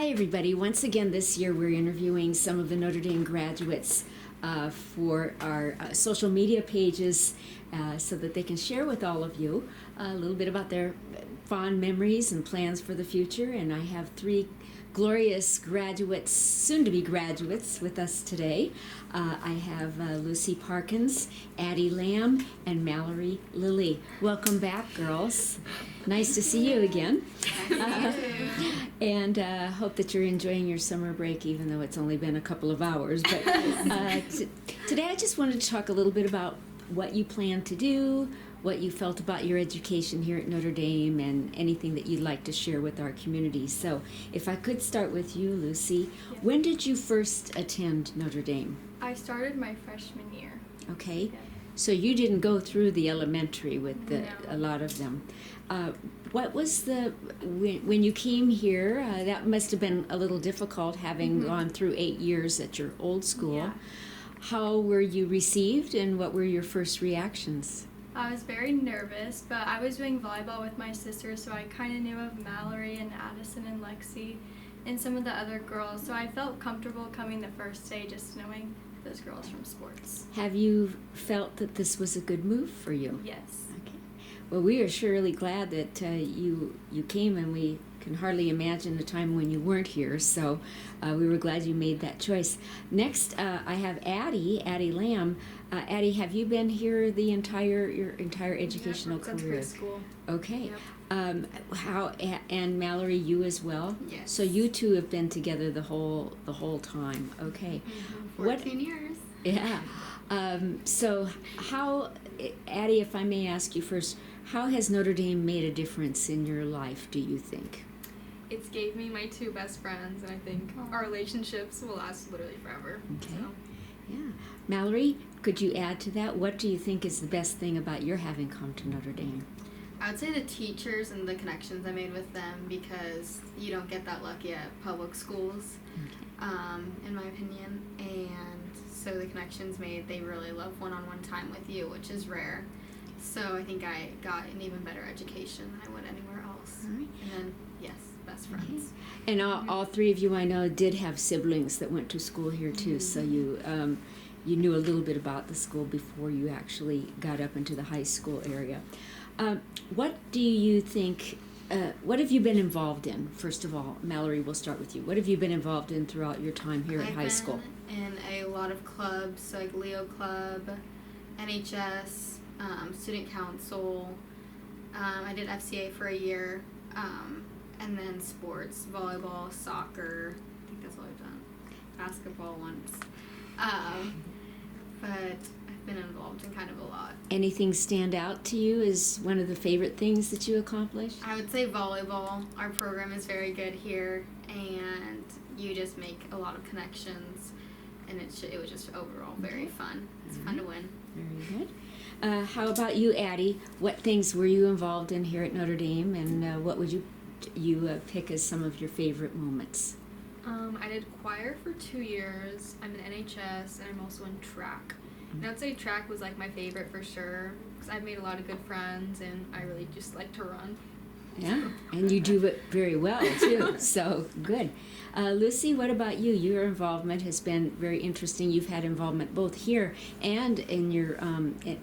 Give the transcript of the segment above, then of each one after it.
Hi, everybody. Once again, this year we're interviewing some of the Notre Dame graduates for our social media pages so that they can share with all of you a little bit about their fond memories and plans for the future. And I have three glorious graduates, soon-to-be graduates, with us today. I have Lucy Parkins, Addie Lamb, and Mallory Lilly. Welcome back, girls. Nice to see you again. And hope that you're enjoying your summer break, even though it's only been a couple of hours. But today I just wanted to talk a little bit about what you plan to do, what you felt about your education here at Notre Dame, and anything that you'd like to share with our community. So if I could start with you, Lucy, when did you first attend Notre Dame? I started my freshman year. Okay. Yeah. So you didn't go through the elementary with a lot of them. What was when you came here, that must have been a little difficult having gone through 8 years at your old school. Yeah. How were you received, and what were your first reactions? I was very nervous, but I was doing volleyball with my sister, so I kind of knew of Mallory and Addison and Lexi and some of the other girls, so I felt comfortable coming the first day just knowing those girls from sports. Have you felt that this was a good move for you? Yes. Okay. Well, we are surely glad that you came, and we can hardly imagine a time when you weren't here, so we were glad you made that choice. Next, I have Addie Lamb. Addie, have you been here your entire educational career? Preschool. Okay. Yep. And Mallory, you as well? Yes. So you two have been together the whole time. Okay. 14 years. Yeah. So how, Addie, if I may ask you first, how has Notre Dame made a difference in your life, do you think? It's gave me my two best friends, and I think our relationships will last literally forever. Okay. So. Yeah. Mallory, could you add to that? What do you think is the best thing about your having come to Notre Dame? I would say the teachers and the connections I made with them, because you don't get that lucky at public schools, in my opinion. And so the connections made, they really love one-on-one time with you, which is rare. So I think I got an even better education than I would anywhere else. All right. And then, yes, best friends. Okay. And all three of you, I know, did have siblings that went to school here too, so you knew a little bit about the school before you actually got up into the high school area. What do you think, what have you been involved in? First of all, Mallory, we'll start with you. What have you been involved in throughout your time here at high school? I've been in a lot of clubs, so like Leo Club, NHS, Student Council. I did FCA for a year, and then sports, volleyball, soccer. I think that's all I've done. Basketball once. But I've been involved in kind of a lot. Anything stand out to you as one of the favorite things that you accomplished? I would say volleyball. Our program is very good here, and you just make a lot of connections, and it was just overall very fun. It's fun to win. Very good. How about you, Addie? What things were you involved in here at Notre Dame, and what would you pick as some of your favorite moments? I did choir for 2 years. I'm in NHS, and I'm also in track. And I'd say track was like my favorite for sure, because I've made a lot of good friends, and I really just like to run. Yeah, and you do it very well too. So good. Lucy, what about you? Your involvement has been very interesting. You've had involvement both here and in your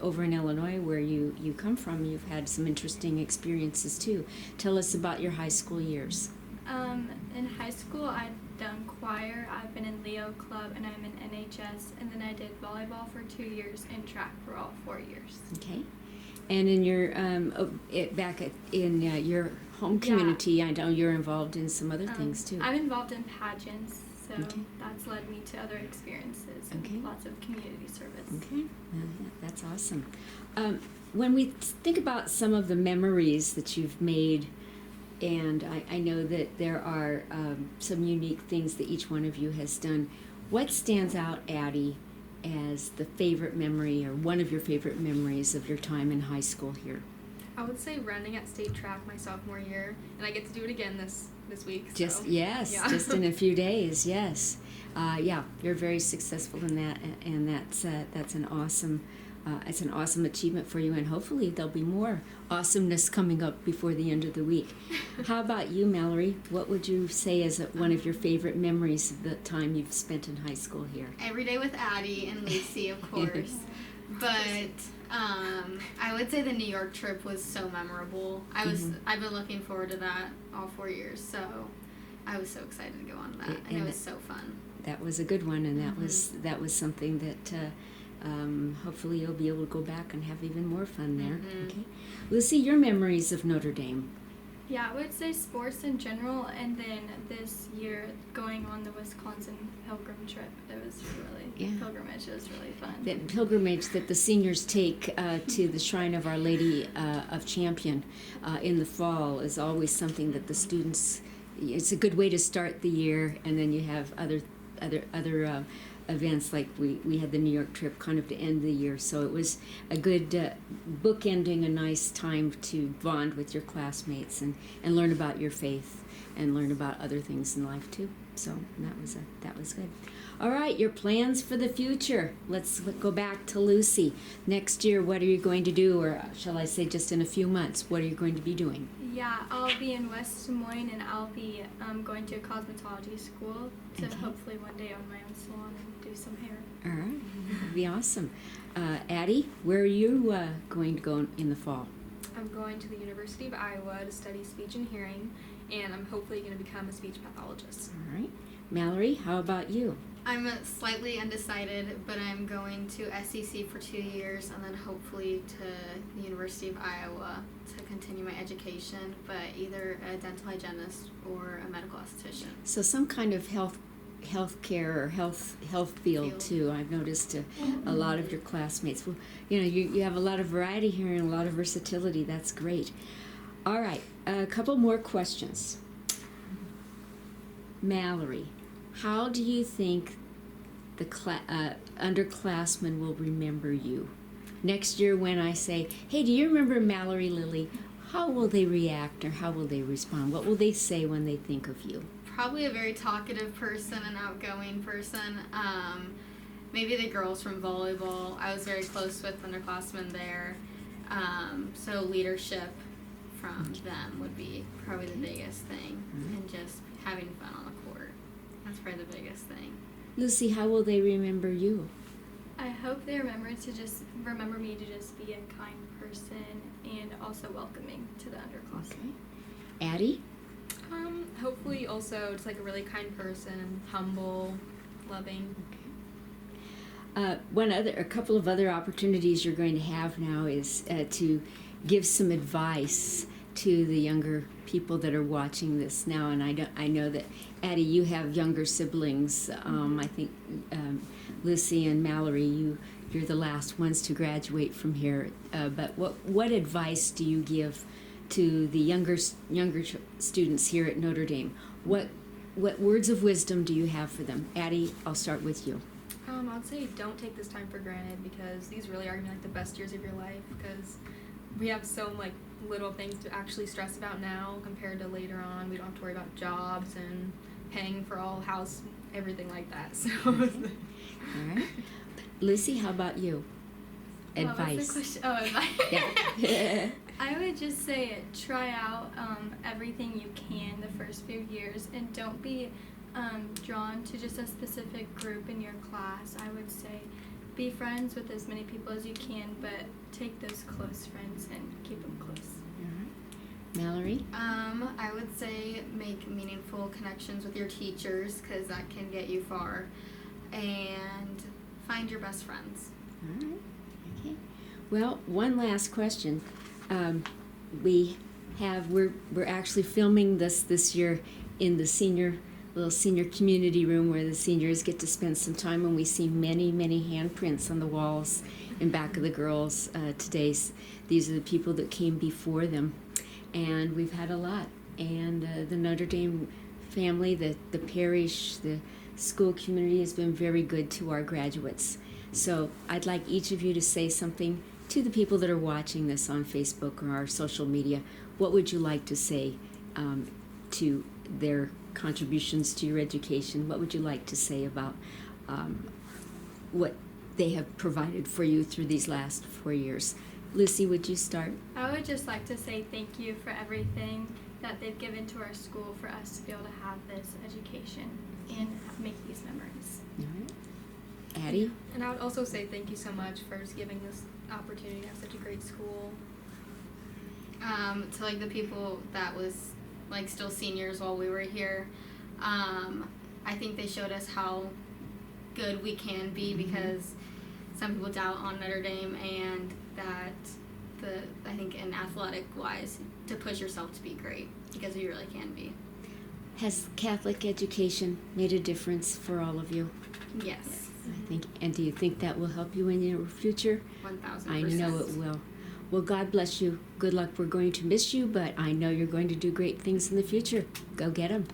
over in Illinois, where you come from. You've had some interesting experiences too. Tell us about your high school years. In high school, I've done choir. I've been in Leo Club, and I'm in NHS. And then I did volleyball for 2 years and track for all 4 years. Okay. And in your in your home community, I know you're involved in some other things too. I'm involved in pageants, so Okay. that's led me to other experiences Okay. and lots of community service. Okay, that's awesome. When we think about some of the memories that you've made, and I know that there are some unique things that each one of you has done, what stands out, Addie, as the favorite memory or one of your favorite memories of your time in high school here? I would say running at state track my sophomore year, and I get to do it again this week. Just so, yes, yeah. just in a few days. Yes, yeah, you're very successful in that, and that's an awesome it's an awesome achievement for you, and hopefully there'll be more awesomeness coming up before the end of the week. How about you, Mallory? What would you say is one of your favorite memories of the time you've spent in high school here? Every day with Addie and Lucy, of course. But I would say the New York trip was so memorable. I've been looking forward to that all 4 years, so I was so excited to go on that, and it was so fun. That was a good one, and that was something that hopefully you'll be able to go back and have even more fun there. Okay, Lucy, your memories of Notre Dame. Yeah, I would say sports in general, and then this year going on the Wisconsin pilgrim trip. It was pilgrimage. It was really fun. That pilgrimage that the seniors take to the Shrine of Our Lady of Champion in the fall is always something that the students. It's a good way to start the year, and then you have other events like we had the New York trip kind of to end the year. So it was a good bookending, a nice time to bond with your classmates and learn about your faith and learn about other things in life too. So that was good. All right, your plans for the future. Let's go back to Lucy. Next year, what are you going to do, or shall I say just in a few months, what are you going to be doing? Yeah, I'll be in West Des Moines, and I'll be going to a cosmetology school to hopefully one day own my own salon and do some hair. All right, that'd be awesome. Addie, where are you going to go in the fall? I'm going to the University of Iowa to study speech and hearing, and I'm hopefully going to become a speech pathologist. All right. Mallory, how about you? I'm slightly undecided, but I'm going to SEC for 2 years and then hopefully to the University of Iowa to continue my education, but either a dental hygienist or a medical esthetician. So some kind of healthcare or health field too. I've noticed a lot of your classmates. Well, you have a lot of variety here and a lot of versatility. That's great. All right, a couple more questions. Mallory, how do you think the underclassmen will remember you? Next year when I say, hey, do you remember Mallory Lilly? How will they react or how will they respond? What will they say when they think of you? Probably a very talkative person, an outgoing person. Maybe the girls from volleyball. I was very close with underclassmen there. So leadership from them would be probably the biggest thing. And just having fun on the court. That's probably the biggest thing. Lucy, how will they remember you? I hope they remember me to just be a kind person and also welcoming to the underclassmen. Okay. Addie? Hopefully also just like a really kind person, humble, loving. A couple of other opportunities you're going to have now is to give some advice to the younger people that are watching this now. And I know that Addie, you have younger siblings. I think Lucy and Mallory, you're the last ones to graduate from here. But what advice do you give to the younger students here at Notre Dame? What words of wisdom do you have for them? Addie, I'll start with you. I'd say don't take this time for granted, because these really are gonna be like the best years of your life, because we have so little things to actually stress about now compared to later on. We don't have to worry about jobs and paying for all house, everything like that. So All right. Lucy, how about you? What was the question? Oh, advice. Yeah. I would just say try out everything you can the first few years, and don't be drawn to just a specific group in your class. I would say be friends with as many people as you can, but take those close friends and keep them close. Mallory? I would say make meaningful connections with your teachers, because that can get you far, and find your best friends. All right. Okay. Well, one last question. We're actually filming this year in the little senior community room where the seniors get to spend some time, and we see many handprints on the walls in back of the girls today. These are the people that came before them, and we've had a lot. And the Notre Dame family, the parish, the school community has been very good to our graduates. So I'd like each of you to say something to the people that are watching this on Facebook or our social media. What would you like to say to their contributions to your education? What would you like to say about what they have provided for you through these last 4 years. Lucy, would you start? I would just like to say thank you for everything that they've given to our school for us to be able to have this education and make these memories. All right. Addie? And I would also say thank you so much for just giving this opportunity to have such a great school. To like the people that was like still seniors while we were here, I think they showed us how good we can be because some people doubt on Notre Dame, and that I think in athletic wise to push yourself to be great because you really can be. Has Catholic education made a difference for all of you? Yes. I think, and do you think that will help you in your future? 1000%. I know it will. Well, God bless you. Good luck. We're going to miss you, but I know you're going to do great things in the future. Go get them.